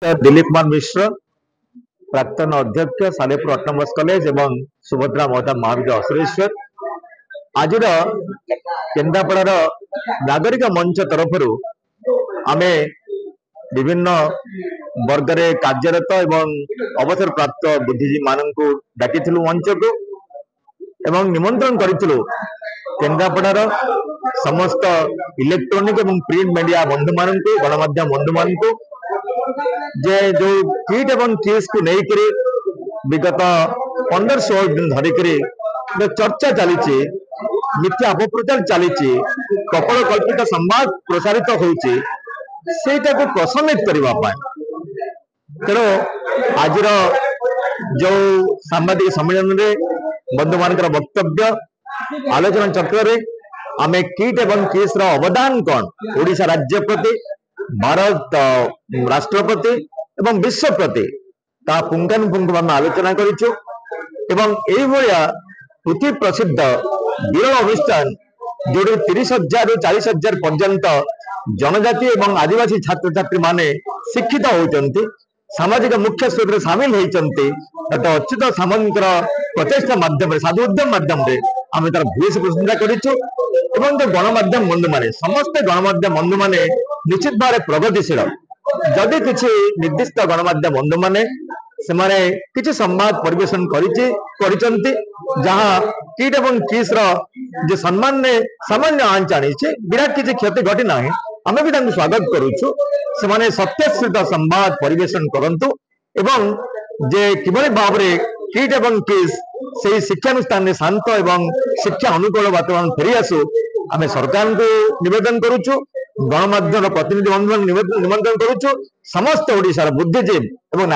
दिलीप कुमार मिश्र प्राक्तन अध्यक्ष Salepur autonomous college एवं सुभद्रा महता महाविद्यालय असुरेश्वर आज केन्द्रापड़ार नागरिक मंच तरफ आमे विभिन्न वर्ग कार्यरत एवं अवसर प्राप्त बुद्धिजीवी मानक डाकी मंच को एवं निमंत्रण करूँ केन्द्रापड़ार समस्त इलेक्ट्रोनिक एवं प्रिंट मीडिया बंधु मान गणमाध्यम बंधु मान जे जो किट एवं केस को लेकर विगत 15-16 दिन धरिक जो चर्चा चली मिथ्या अपप्रचार चली कपड़ कल्पित संवाद प्रसारित होटा को प्रशमित करने तेणु आज जो सांबादिक सम्मेलन में बंधु मान वक्तव्य आलोचना चक्र आमे किट एवं केस अवदान कौन ओडिशा राज्य प्रति भारत राष्ट्रपति एवं विश्व प्रति ता पुंखानुपुंख भाव आलोचना करूँ पृथ्वी प्रसिद्ध विरल अनुष्ठान जो 30,000 ରୁ 40,000 पर्यंत जनजाति एवं आदिवासी छात्र छात्री माने शिक्षित होती सामाजिक मुख्य स्रोत सामिल होती अच्युत सामंत प्रचेषा मध्यम साधु उद्यम मध्यम आम तार भूयस प्रशंसा करूँ गणमाध्यम बंधु माने समस्त गणमाध्यम बंधु माने निश्चित भाव प्रगतिशील जदि किसी निर्दिष्ट गणमाध्यम बंधु माने सेमाने किसी संवाद परिवेशन जहाँ किट एवं किस जो सम्मान ने सामान्य आंच आनी विराट किसी क्षति घटी ना आम भी स्वागत करुचु से सत्यश्रित संवाद परिवेशन करंतु एवं जे किभली भाव में किट एवं किस से शिक्षानुष्ठान में शांत एवं शिक्षा अनुकूल वातावरण फेरी आसू आम सरकार को निवेदन करुचु गणमाध्यम प्रतिनिधि बंधु निमंत्रण करुचु समस्त ओडिशार बुद्धिजीवी एवं